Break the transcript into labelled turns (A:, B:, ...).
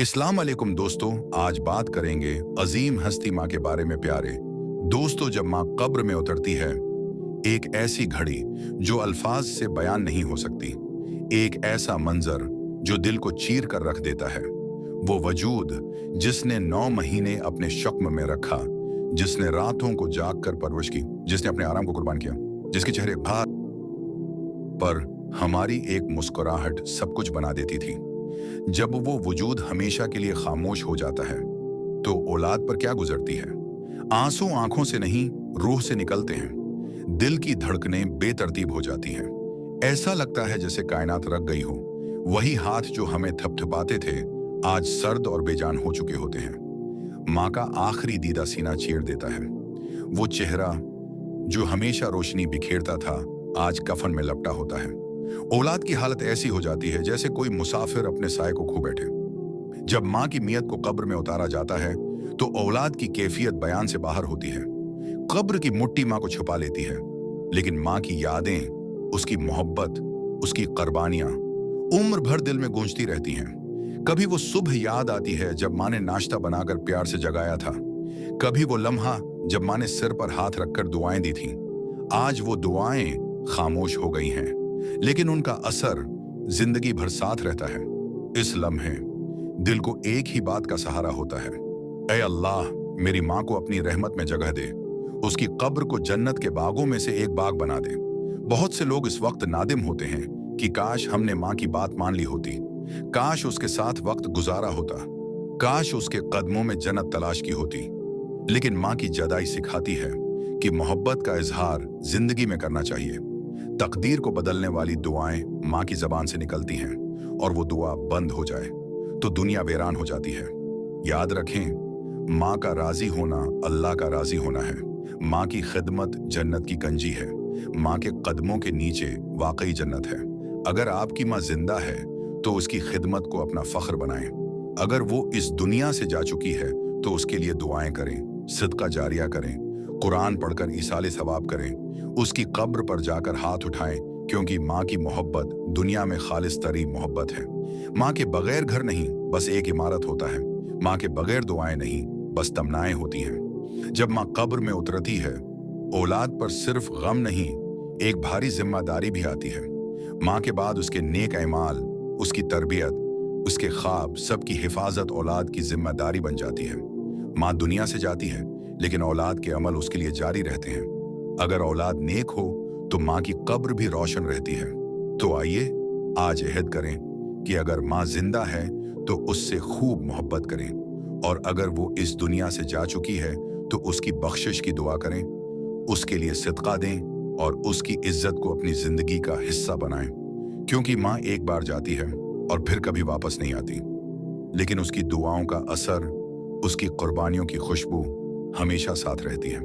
A: इस्लाम अलैकुम दोस्तों, आज बात करेंगे अजीम हस्ती माँ के बारे में प्यारे दोस्तों। जब माँ कब्र में उतरती है, एक ऐसी घड़ी जो अल्फाज से बयान नहीं हो सकती, एक ऐसा मंजर जो दिल को चीर कर रख देता है। वो वजूद जिसने 9 महीने अपने शक्म में रखा, जिसने रातों को जाग कर परवरिश की, जिसने अपने आराम को कुर्बान किया, जिसके चेहरे पर हमारी एक मुस्कुराहट सब कुछ बना देती थी। जब वो वजूद हमेशा के लिए खामोश हो जाता है तो औलाद पर क्या गुजरती है। आंसू आंखों से नहीं, रूह से निकलते हैं। दिल की धड़कनें बेतरतीब हो जाती हैं। ऐसा लगता है जैसे कायनात रख गई हो। वही हाथ जो हमें थपथपाते थे आज सर्द और बेजान हो चुके होते हैं। माँ का आखिरी दीदा सीना चीर देता है। वो चेहरा जो हमेशा रोशनी बिखेरता था आज कफन में लपटा होता है। औलाद की हालत ऐसी हो जाती है जैसे कोई मुसाफिर अपने साए को खो बैठे। जब माँ की मियत को कब्र में उतारा जाता है तो औलाद की कैफियत बयान से बाहर होती है। कब्र की मुट्ठी माँ को छुपा लेती है, लेकिन माँ की यादें, उसकी मोहब्बत, उसकी कुर्बानियां उम्र भर दिल में गूंजती रहती हैं। कभी वो सुबह याद आती है जब माँ ने नाश्ता बनाकर प्यार से जगाया था। कभी वो लम्हा जब माँ ने सिर पर हाथ रखकर दुआएं दी थीं। आज वो दुआएं खामोश हो गई हैं, लेकिन उनका असर जिंदगी भर साथ रहता है। इस लम्हे दिल को एक ही बात का सहारा होता है, ऐ अल्लाह मेरी माँ को अपनी रहमत में जगह दे, उसकी कब्र को जन्नत के बागों में से एक बाग बना दे। बहुत से लोग इस वक्त नादिम होते हैं कि काश हमने माँ की बात मान ली होती, काश उसके साथ वक्त गुजारा होता, काश उसके कदमों में जन्नत तलाश की होती। लेकिन माँ की जदाई सिखाती है कि मोहब्बत का इजहार जिंदगी में करना चाहिए। तकदीर को बदलने वाली दुआएं माँ की जबान से निकलती हैं, और वो दुआ बंद हो जाए तो दुनिया वीरान हो जाती है। याद रखें, माँ का राजी होना अल्लाह का राजी होना है। माँ की खिदमत जन्नत की कंजी है। माँ के कदमों के नीचे वाकई जन्नत है। अगर आपकी माँ जिंदा है तो उसकी खिदमत को अपना फख्र बनाएं। अगर वो इस दुनिया से जा चुकी है तो उसके लिए दुआएं करें, सदका जारिया करें, कुरान पढ़कर इसाले सवाब करें, उसकी कब्र पर जाकर हाथ उठाएं, क्योंकि माँ की मोहब्बत दुनिया में खालिस तरी मोहब्बत है। माँ के बगैर घर नहीं, बस एक इमारत होता है। माँ के बगैर दुआएं नहीं, बस तमनाएं होती हैं। जब माँ कब्र में उतरती है, औलाद पर सिर्फ गम नहीं, एक भारी जिम्मेदारी भी आती है। माँ के बाद उसके नेक ऐमाल, उसकी तरबियत, उसके ख्वाब, सबकी हिफाजत औलाद की जिम्मेदारी बन जाती है। माँ दुनिया से जाती है, लेकिन औलाद के अमल उसके लिए जारी रहते हैं। अगर औलाद नेक हो तो माँ की कब्र भी रोशन रहती है। तो आइए आज अहद करें कि अगर माँ जिंदा है तो उससे खूब मोहब्बत करें, और अगर वो इस दुनिया से जा चुकी है तो उसकी बख्शिश की दुआ करें, उसके लिए सदका दें और उसकी इज्जत को अपनी जिंदगी का हिस्सा बनाएं। क्योंकि माँ एक बार जाती है और फिर कभी वापस नहीं आती, लेकिन उसकी दुआओं का असर, उसकी कुर्बानियों की खुशबू हमेशा साथ रहती है।